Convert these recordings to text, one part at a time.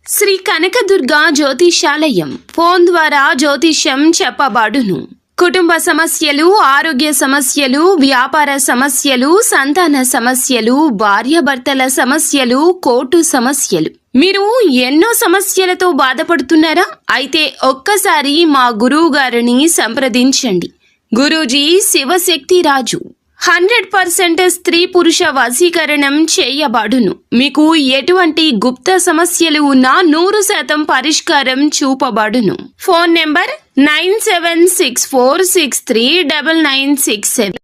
Shri Kanakadurga జ్యోతిషాలయం phone ద్వారా జ్యోతిష్యం చెప్పబడును. కుటుంబ సమస్యలు, ఆరోగ్య సమస్యలు, వ్యాపార సమస్యలు, సంతాన సమస్యలు, భార్యాభర్తల సమస్యలు, కోర్టు సమస్యలు. మీరు ఎన్నో సమస్యలతో బాధపడుతున్నారా? అయితే ఒక్కసారి మా గురువు గారిని సంప్రదించండి. గురూజీ శివశక్తి రాజు 100% స్త్రీ పురుష వశీకరణం చేయబడును. మీకు ఎటువంటి గుప్త సమస్యలు ఉన్నా 100% పరిష్కారం చూపబడును. Phone number 9764639967.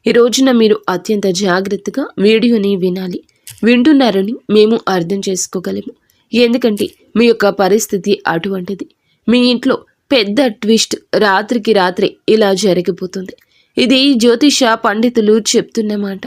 ఈ రోజున మీరు అత్యంత జాగ్రత్తగా వీడియోని వినాలి. వింటున్నారని మేము అర్థం చేసుకోగలము. ఎందుకంటే మీ యొక్క పరిస్థితి అటువంటిది. మీ ఇంట్లో పెద్ద ట్విస్ట్ రాత్రికి రాత్రి ఇలా జరిగిపోతుంది. ఇది జ్యోతిష పండితులు చెప్తున్నమాట.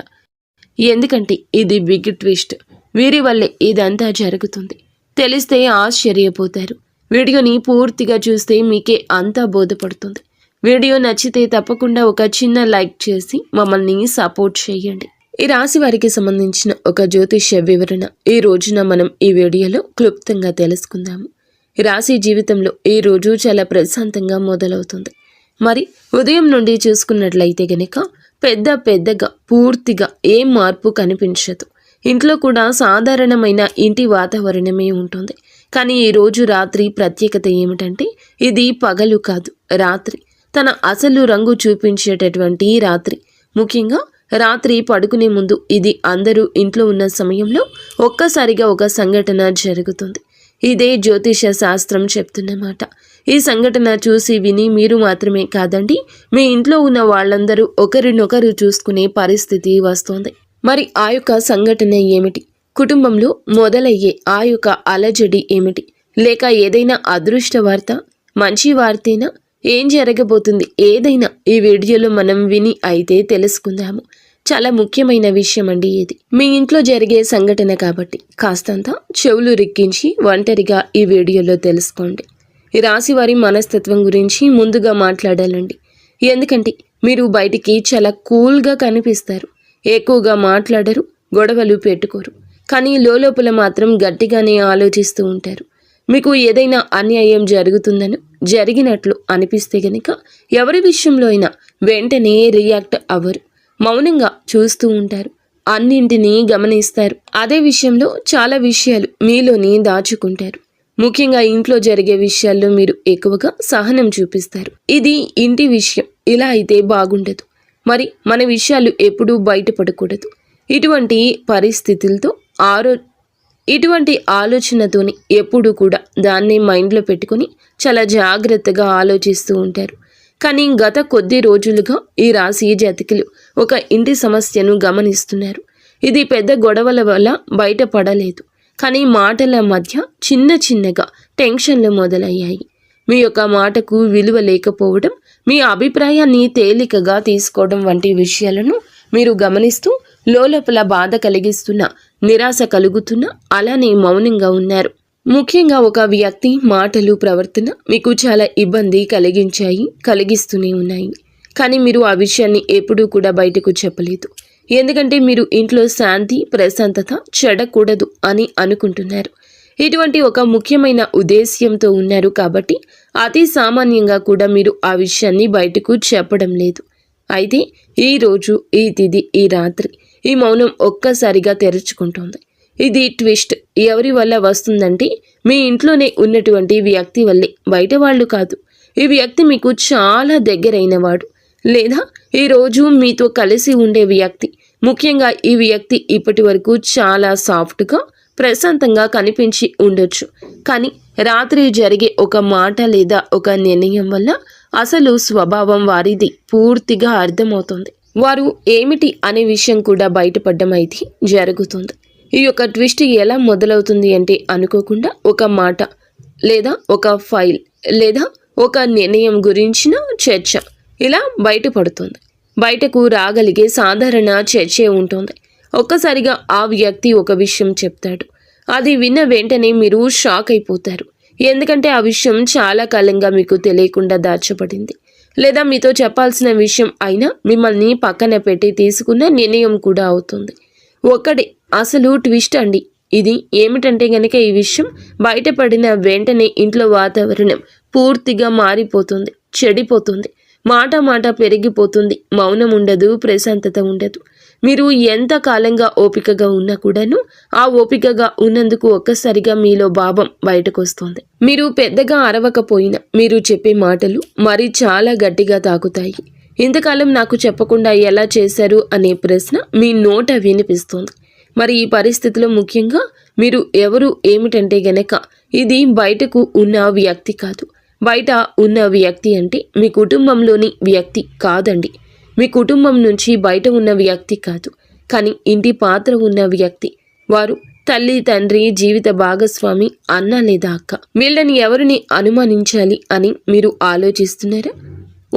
ఎందుకంటే ఇది బిగ్ ట్విస్ట్. వీరి వల్లే ఇదంతా జరుగుతుంది. తెలిస్తే ఆశ్చర్యపోతారు. వీడియోని పూర్తిగా చూస్తే మీకే అంతా బోధపడుతుంది. వీడియో నచ్చితే తప్పకుండా ఒక చిన్న లైక్ చేసి మమ్మల్ని సపోర్ట్ చేయండి. ఈ రాశి వారికి సంబంధించిన ఒక జ్యోతిష వివరణ ఈ రోజున మనం ఈ వీడియోలో క్లుప్తంగా తెలుసుకుందాము. ఈ రాశి జీవితంలో ఈ రోజు చాలా ప్రశాంతంగా మొదలవుతుంది. మరి ఉదయం నుండి చూసుకున్నట్లయితే గనక పెద్దగా పూర్తిగా ఏం మార్పు కనిపించదు. ఇంట్లో కూడా సాధారణమైన ఇంటి వాతావరణమే ఉంటుంది. కానీ ఈరోజు రాత్రి ప్రత్యేకత ఏమిటంటే ఇది పగలు కాదు, రాత్రి. తన అసలు రంగు చూపించేటటువంటి రాత్రి. ముఖ్యంగా రాత్రి పడుకునే ముందు ఇది అందరూ ఇంట్లో ఉన్న సమయంలో ఒక్కసారిగా ఒక సంఘటన జరుగుతుంది. ఇదే జ్యోతిష శాస్త్రం చెప్తున్నమాట. ఈ సంఘటన చూసి విని మీరు మాత్రమే కాదండి, మీ ఇంట్లో ఉన్న వాళ్ళందరూ ఒకరినొకరు చూసుకునే పరిస్థితి వస్తోంది. మరి ఆ యొక్క సంఘటన ఏమిటి? కుటుంబంలో మొదలయ్యే ఆ యొక్క అలజడి ఏమిటి? లేక ఏదైనా అదృష్ట వార్త, మంచి వార్తేనా? ఏం జరగబోతుంది? ఏదైనా ఈ వీడియోలో మనం విని అయితే తెలుసుకుందాము. చాలా ముఖ్యమైన విషయం అండి ఇది. మీ ఇంట్లో జరిగే సంఘటన కాబట్టి కాస్తంత చెవులు రిక్కించి ఒంటరిగా ఈ వీడియోలో తెలుసుకోండి. ఈ రాశి వారి మనస్తత్వం గురించి ముందుగా మాట్లాడాలండి. ఎందుకంటే మీరు బయటికి చాలా కూల్గా కనిపిస్తారు. ఎక్కువగా మాట్లాడరు, గొడవలు పెట్టుకోరు. కానీ లోపల మాత్రం గట్టిగానే ఆలోచిస్తూ ఉంటారు. మీకు ఏదైనా అన్యాయం జరుగుతుందని జరిగినట్లు అనిపిస్తే గనక ఎవరి విషయంలో అయినా వెంటనే రియాక్ట్ అవ్వరు. మౌనంగా చూస్తూ ఉంటారు. అన్నింటినీ గమనిస్తారు. అదే విషయంలో చాలా విషయాలు మీలోని దాచుకుంటారు. ముఖ్యంగా ఇంట్లో జరిగే విషయాల్లో మీరు ఎక్కువగా సహనం చూపిస్తారు. ఇది ఇంటి విషయం, ఇలా అయితే బాగుండదు. మరి మన విషయాలు ఎప్పుడూ బయటపడకూడదు. ఇటువంటి పరిస్థితులతో ఇటువంటి ఆలోచనతోని ఎప్పుడూ కూడా దాన్ని మైండ్లో పెట్టుకొని చాలా జాగ్రత్తగా ఆలోచిస్తూ ఉంటారు. కానీ గత కొద్ది రోజులుగా ఈ రాశి జాతకులు ఒక ఇంటి సమస్యను గమనిస్తున్నారు. ఇది పెద్ద గొడవల వల్ల బయటపడలేదు. కానీ మాటల మధ్య చిన్నగా టెన్షన్లు మొదలయ్యాయి. మీ యొక్క మాటకు విలువ లేకపోవడం, మీ అభిప్రాయాన్ని తేలికగా తీసుకోవడం వంటి విషయాలను మీరు గమనిస్తూ లోపల బాధ కలిగిస్తున్న, నిరాశ కలుగుతున్న, అలానే మౌనంగా ఉన్నారు. ముఖ్యంగా ఒక వ్యక్తి మాటలు, ప్రవర్తన మీకు చాలా ఇబ్బంది కలిగిస్తూనే ఉన్నాయి. కానీ మీరు ఆ విషయాన్ని ఎప్పుడూ కూడా బయటకు చెప్పలేదు. ఎందుకంటే మీరు ఇంట్లో శాంతి, ప్రశాంతత చెడకూడదు అని అనుకుంటున్నారు. ఇటువంటి ఒక ముఖ్యమైన ఉద్దేశ్యంతో ఉన్నారు కాబట్టి అతి సామాన్యంగా కూడా మీరు ఆ విషయాన్ని బయటకు చెప్పడం లేదు. అయితే ఈ రోజు, ఈ తిథి, ఈ రాత్రి ఈ మౌనం ఒక్కసారిగా తెరుచుకుంటోంది. ఇది ట్విస్ట్. ఎవరి వల్ల వస్తుందంటే మీ ఇంట్లోనే ఉన్నటువంటి వ్యక్తి వల్లే, బయట వాళ్ళు కాదు. ఈ వ్యక్తి మీకు చాలా దగ్గరైన వాడు, లేదా ఈరోజు మీతో కలిసి ఉండే వ్యక్తి. ముఖ్యంగా ఈ వ్యక్తి ఇప్పటి వరకు చాలా సాఫ్ట్గా, ప్రశాంతంగా కనిపించి ఉండొచ్చు. కానీ రాత్రి జరిగే ఒక మాట లేదా ఒక నిర్ణయం వల్ల అసలు స్వభావం వారిది పూర్తిగా అర్థమవుతుంది. వారు ఏమిటి అనే విషయం కూడా బయటపడడం అయితే జరుగుతుంది. ఈ యొక్క ట్విస్ట్ ఎలా మొదలవుతుంది అంటే అనుకోకుండా ఒక మాట లేదా ఒక ఫైల్ లేదా ఒక నిర్ణయం గురించిన చర్చ ఇలా బయటపడుతుంది. బయటకు రాగలిగే సాధారణ చర్చే ఉంటుంది. ఒక్కసారిగా ఆ వ్యక్తి ఒక విషయం చెప్తాడు. అది విన్న వెంటనే మీరు షాక్ అయిపోతారు. ఎందుకంటే ఆ విషయం చాలా కాలంగా మీకు తెలియకుండా దాచబడింది. లేదా మీతో చెప్పాల్సిన విషయం అయినా మిమ్మల్ని పక్కన పెట్టి తీసుకున్న నిర్ణయం కూడా అవుతుంది. ఒక్కడే అసలు ట్విస్ట్ అండి. ఇది ఏమిటంటే గనక ఈ విషయం బయటపడిన వెంటనే ఇంట్లో వాతావరణం పూర్తిగా మారిపోతుంది, చెడిపోతుంది. మాట మాట పెరిగిపోతుంది, మౌనం ఉండదు, ప్రశాంతత ఉండదు. మీరు ఎంత కాలంగా ఓపికగా ఉన్నా కూడాను ఆ ఓపికగా ఉన్నందుకు ఒక్కసారిగా మీలో భావం బయటకు వస్తుంది. మీరు పెద్దగా అరవకపోయినా మీరు చెప్పే మాటలు మరి చాలా గట్టిగా తాకుతాయి. ఇంతకాలం నాకు చెప్పకుండా ఎలా చేశారు అనే ప్రశ్న మీ నోట వినిపిస్తుంది. మరి ఈ పరిస్థితిలో ముఖ్యంగా మీరు ఎవరు ఏమిటంటే గనక ఇది బయటకు ఉన్న వ్యక్తి కాదు. బయట ఉన్న వ్యక్తి అంటే మీ కుటుంబంలోని వ్యక్తి కాదండి. మీ కుటుంబం నుంచి బయట ఉన్న వ్యక్తి కాదు, కానీ ఇంటి పాత్ర ఉన్న వ్యక్తి. వారు తల్లి, తండ్రి, జీవిత భాగస్వామి, అన్న లేదా అక్క. వీళ్ళని ఎవరిని అనుమానించాలి అని మీరు ఆలోచిస్తున్నారా?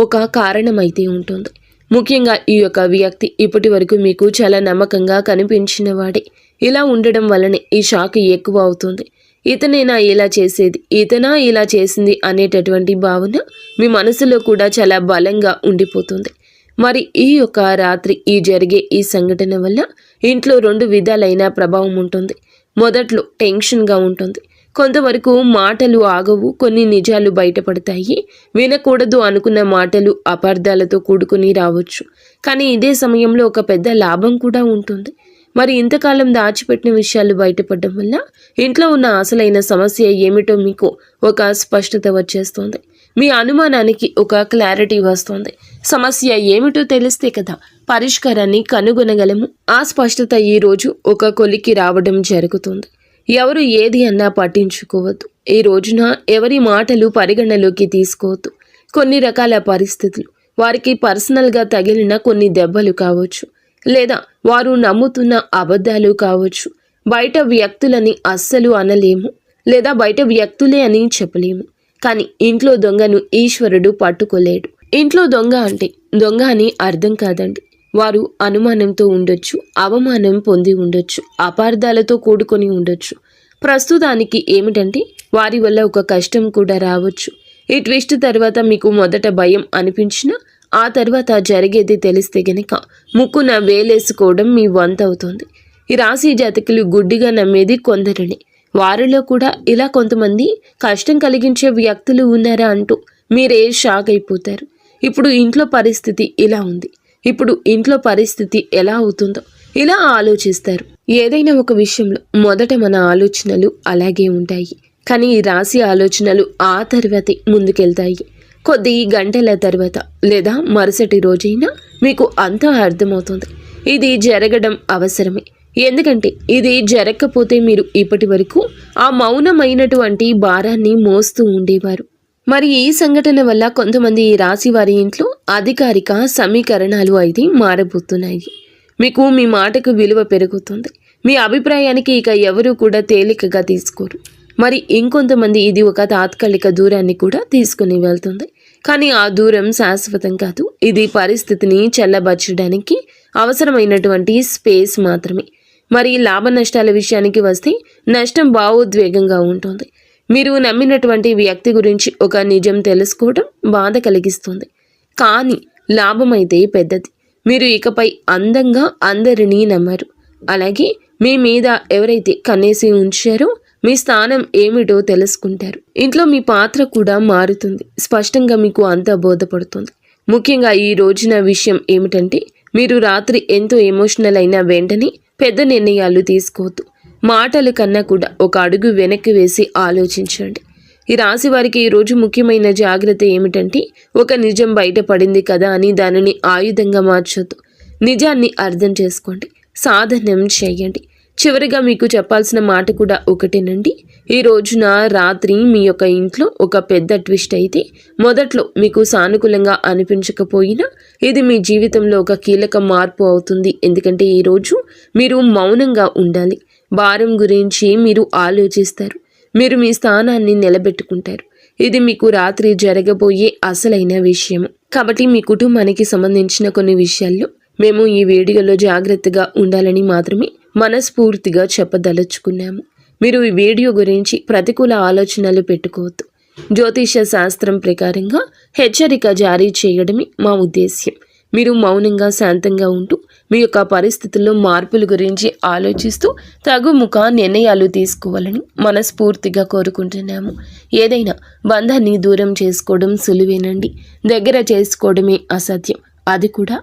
ఒక కారణం అయితే ఉంటుంది. ముఖ్యంగా ఈ యొక్క వ్యక్తి ఇప్పటి వరకు మీకు చాలా నమ్మకంగా కనిపించిన వాడే. ఇలా ఉండడం వల్లనే ఈ షాక్ ఎక్కువ అవుతుంది. ఇతనేనా ఇలా చేసేది, ఇతనా ఇలా చేసింది అనేటటువంటి భావన మీ మనసులో కూడా చాలా బలంగా ఉండిపోతుంది. మరి ఈ యొక్క రాత్రి ఈ జరిగే ఈ సంఘటన వల్ల ఇంట్లో 2 విధాలైన ప్రభావం ఉంటుంది. మొదట్లో టెన్షన్గా ఉంటుంది. కొంతవరకు మాటలు ఆగవు, కొన్ని నిజాలు బయటపడతాయి. వినకూడదు అనుకున్న మాటలు అపార్థాలతో కూడుకుని రావచ్చు. కానీ ఇదే సమయంలో ఒక పెద్ద లాభం కూడా ఉంటుంది. మరి ఇంతకాలం దాచిపెట్టిన విషయాలు బయటపడడం వల్ల ఇంట్లో ఉన్న అసలైన సమస్య ఏమిటో మీకు ఒక స్పష్టత వచ్చేస్తుంది. మీ అనుమానానికి ఒక క్లారిటీ వస్తుంది. సమస్య ఏమిటో తెలిస్తే కదా పరిష్కారాన్ని కనుగొనగలము. ఆ స్పష్టత ఈ రోజు ఒక కొలికి రావడం జరుగుతుంది. ఎవరు ఏది అన్నా పట్టించుకోవద్దు. ఈ రోజున ఎవరి మాటలు పరిగణలోకి తీసుకోవద్దు. కొన్ని రకాల పరిస్థితులు, వారికి పర్సనల్గా తగిలిన కొన్ని దెబ్బలు కావచ్చు, లేదా వారు నమ్ముతున్న అబద్ధాలు కావచ్చు. బయట వ్యక్తులని అస్సలు అనలేము, లేదా బయట వ్యక్తులే అని చెప్పలేము. కానీ ఇంట్లో దొంగను ఈశ్వరుడు పట్టుకోలేడు. ఇంట్లో దొంగ అంటే దొంగ అని అర్థం కాదండి. వారు అనుమానంతో ఉండొచ్చు, అవమానం పొంది ఉండొచ్చు, అపార్థాలతో కూడుకొని ఉండొచ్చు. ప్రస్తుతానికి ఏమిటంటే వారి వల్ల ఒక కష్టం కూడా రావచ్చు. ఈ ట్విస్ట్ తర్వాత మీకు మొదట భయం అనిపించినా ఆ తర్వాత జరిగేది తెలిస్తే గనక ముక్కున వేలేసుకోవడం మీ వంత అవుతుంది. ఈ రాశి జాతకులు గుడ్డిగా నమ్మేది కొందరిని. వారిలో కూడా ఇలా కొంతమంది కష్టం కలిగించే వ్యక్తులు ఉన్నారా అంటూ మీరే షాక్ అయిపోతారు. ఇప్పుడు ఇంట్లో పరిస్థితి ఇలా ఉంది, ఇప్పుడు ఇంట్లో పరిస్థితి ఎలా అవుతుందో ఇలా ఆలోచిస్తారు. ఏదైనా ఒక విషయంలో మొదట మన ఆలోచనలు అలాగే ఉంటాయి, కానీ ఈ రాశి ఆలోచనలు ఆ తర్వాతే ముందుకెళ్తాయి. కొద్ది గంటల తర్వాత లేదా మరుసటి రోజైనా మీకు అంతా అర్థమవుతుంది. ఇది జరగడం అవసరమే. ఎందుకంటే ఇది జరగకపోతే మీరు ఇప్పటి వరకు ఆ మౌనమైనటువంటి భారాన్ని మోస్తూ ఉండేవారు. మరి ఈ సంఘటన వల్ల కొంతమంది ఈ రాశి వారి ఇంట్లో అధికారిక సమీకరణాలు అయితే మారబోతున్నాయి. మీకు మీ మాటకు విలువ పెరుగుతుంది. మీ అభిప్రాయానికి ఇక ఎవరూ కూడా తేలికగా తీసుకోరు. మరి ఇంకొంతమంది ఇది ఒక తాత్కాలిక దూరాన్ని కూడా తీసుకుని వెళ్తుంది. కానీ ఆ దూరం శాశ్వతం కాదు. ఇది పరిస్థితిని చల్లబరచడానికి అవసరమైనటువంటి స్పేస్ మాత్రమే. మరి లాభ నష్టాల విషయానికి వస్తే నష్టం భావోద్వేగంగా ఉంటుంది. మీరు నమ్మినటువంటి వ్యక్తి గురించి ఒక నిజం తెలుసుకోవడం బాధ కలిగిస్తుంది. కానీ లాభమైతే పెద్దది. మీరు ఇకపై అందంగా అందరినీ నమ్మరు. అలాగే మీ మీద ఎవరైతే కన్నేసి ఉంచారో మీ స్థానం ఏమిటో తెలుసుకుంటారు. ఇంట్లో మీ పాత్ర కూడా మారుతుంది. స్పష్టంగా మీకు అంతా బోధపడుతుంది. ముఖ్యంగా ఈ రోజున విషయం ఏమిటంటే మీరు రాత్రి ఎంతో ఎమోషనల్ అయిన వెంటనే పెద్ద నిర్ణయాలు తీసుకోవద్దు. మాటల కన్నా కూడా ఒక అడుగు వెనక్కి వేసి ఆలోచించండి. ఈ రాశి వారికి ఈరోజు ముఖ్యమైన జాగ్రత్త ఏమిటంటే ఒక నిజం బయటపడింది కదా అని దానిని ఆయుధంగా మార్చొద్దు. నిజాన్ని అర్థం చేసుకోండి, సాధనం చేయండి. చివరిగా మీకు చెప్పాల్సిన మాట కూడా ఒకటేనండి. ఈ రోజున రాత్రి మీ యొక్క ఇంట్లో ఒక పెద్ద ట్విస్ట్ అయితే మొదట్లో మీకు సానుకూలంగా అనిపించకపోయినా ఇది మీ జీవితంలో ఒక కీలక మార్పు అవుతుంది. ఎందుకంటే ఈరోజు మీరు మౌనంగా ఉండాలి. భారం గురించి మీరు ఆలోచిస్తారు. మీరు మీ స్థానాన్ని నిలబెట్టుకుంటారు. ఇది మీకు రాత్రి జరగబోయే అసలైన విషయం. కాబట్టి మీ కుటుంబానికి సంబంధించిన కొన్ని విషయాల్లో మేము ఈ వీడియోలో జాగ్రత్తగా ఉండాలని మాత్రమే మనస్ఫూర్తిగా చెప్పదలుచుకున్నాము. మీరు ఈ వీడియో గురించి ప్రతికూల ఆలోచనలు పెట్టుకోవద్దు. జ్యోతిష శాస్త్రం ప్రకారంగా హెచ్చరిక జారీ చేయడమే మా ఉద్దేశ్యం. మీరు మౌనంగా శాంతంగా ఉంటూ మీ యొక్క పరిస్థితుల్లో మార్పుల గురించి ఆలోచిస్తూ తగుముఖ నిర్ణయాలు తీసుకోవాలని మనస్ఫూర్తిగా కోరుకుంటున్నాము. ఏదైనా బంధాన్ని దూరం చేసుకోవడం సులువేనండి, దగ్గర చేసుకోవడమే అసాధ్యం. అది కూడా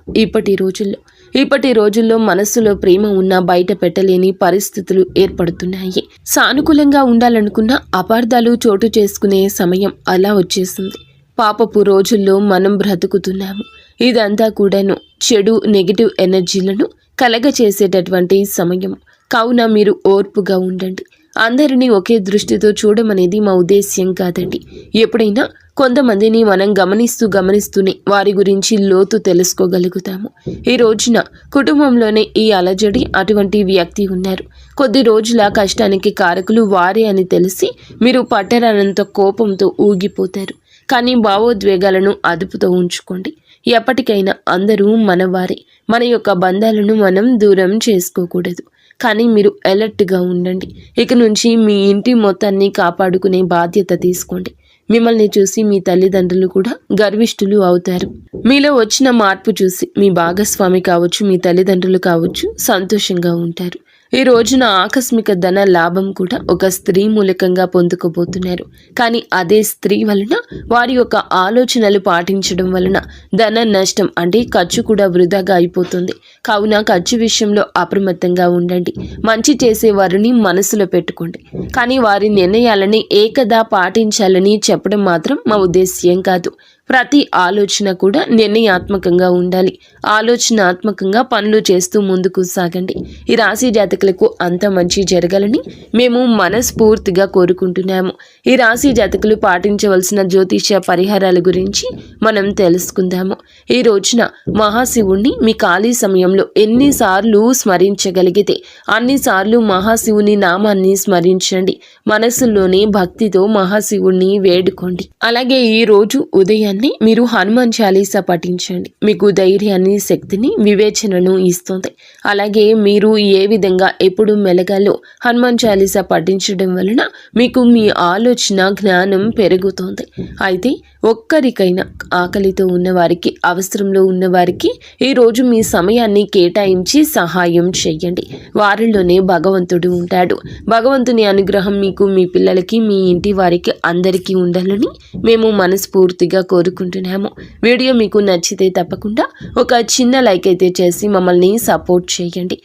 ఇప్పటి రోజుల్లో మనస్సులో ప్రేమ ఉన్నా బయట పెట్టలేని పరిస్థితులు ఏర్పడుతున్నాయి. సానుకూలంగా ఉండాలనుకున్న అపార్థాలు చోటు చేసుకునే సమయం అలా వచ్చేసింది. పాపపు రోజుల్లో మనం బ్రతుకుతున్నాము. ఇదంతా కూడాను చెడు నెగిటివ్ ఎనర్జీలను కలగచేసేటటువంటి సమయం. కావున మీరు ఓర్పుగా ఉండండి. అందరినీ ఒకే దృష్టితో చూడమనేది మా ఉద్దేశ్యం కాదండి. ఎప్పుడైనా కొంతమందిని మనం గమనిస్తూనే వారి గురించి లోతు తెలుసుకోగలుగుతాము. ఈ రోజున కుటుంబంలోనే ఈ అలజడి అటువంటి వ్యక్తి ఉన్నారు. కొద్ది రోజుల కష్టానికి కారకులు వారే అని తెలిసి మీరు పట్టరానంత కోపంతో ఊగిపోతారు. కానీ భావోద్వేగాలను అదుపుతో ఉంచుకోండి. ఎప్పటికైనా అందరూ మనవారే. మన యొక్క బంధాలను మనం దూరం చేసుకోకూడదు. కానీ మీరు అలర్ట్గా ఉండండి. ఇక నుంచి మీ ఇంటి మొత్తాన్ని కాపాడుకునే బాధ్యత తీసుకోండి. మిమ్మల్ని చూసి మీ తల్లిదండ్రులు కూడా గర్విష్ఠులు అవుతారు. మీలో వచ్చిన మార్పు చూసి మీ భాగస్వామి కావచ్చు, మీ తల్లిదండ్రులు కావచ్చు సంతోషంగా ఉంటారు. ఈ రోజున ఆకస్మిక ధన లాభం కూడా ఒక స్త్రీ మూలకంగా పొందుకోబోతున్నారు. కానీ అదే స్త్రీ వలన వారి యొక్క ఆలోచనలు పాటించడం వలన ధన నష్టం అంటే ఖర్చు కూడా వృధాగా అయిపోతుంది. కావున ఖర్చు విషయంలో అప్రమత్తంగా ఉండండి. మంచి చేసే వారిని మనసులో పెట్టుకోండి. కానీ వారి నిర్ణయాలని ఏకదా పాటించాలని చెప్పడం మాత్రం మా ఉద్దేశ్యం కాదు. ప్రతి ఆలోచన కూడా నిర్ణయాత్మకంగా ఉండాలి. ఆలోచనాత్మకంగా పనులు చేస్తూ ముందుకు సాగండి. ఈ రాశి జాతకులకు అంత మంచి జరగాలని మేము మనస్ఫూర్తిగా కోరుకుంటున్నాము. ఈ రాశి జాతకులు పాటించవలసిన జ్యోతిష పరిహారాల గురించి మనం తెలుసుకుందాము. ఈ రోజున మహాశివుణ్ణి మీ ఖాళీ సమయంలో ఎన్నిసార్లు స్మరించగలిగితే అన్నిసార్లు మహాశివుని నామాన్ని స్మరించండి. మనసులోనే భక్తితో మహాశివుణ్ణి వేడుకోండి. అలాగే ఈ రోజు ఉదయాన్నే మీరు హనుమాన్ చాలీసా పఠించండి. మీకు ధైర్యాన్ని, శక్తిని, వివేచనను ఇస్తుంది. అలాగే మీరు ఏ విధంగా ఎప్పుడు మెలగాలో హనుమాన్ చాలీసా పఠించడం వలన మీకు మీ ఆలోచన జ్ఞానం పెరుగుతుంది. అయితే ఒక్కరికైనా ఆకలితో ఉన్నవారికి, అవసరంలో ఉన్నవారికి ఈరోజు మీ సమయాన్ని కేటాయించి సహాయం చేయండి. వారిలోనే భగవంతుడు ఉంటాడు. భగవంతుని అనుగ్రహం మీకు, మీ పిల్లలకి, మీ ఇంటి వారికి అందరికీ ఉండాలని మేము మనస్ఫూర్తిగా కోరుకుంటున్నాము. వీడియో మీకు నచ్చితే తప్పకుండా ఒక చిన్న లైక్ అయితే చేసి మమ్మల్ని సపోర్ట్ చేయండి.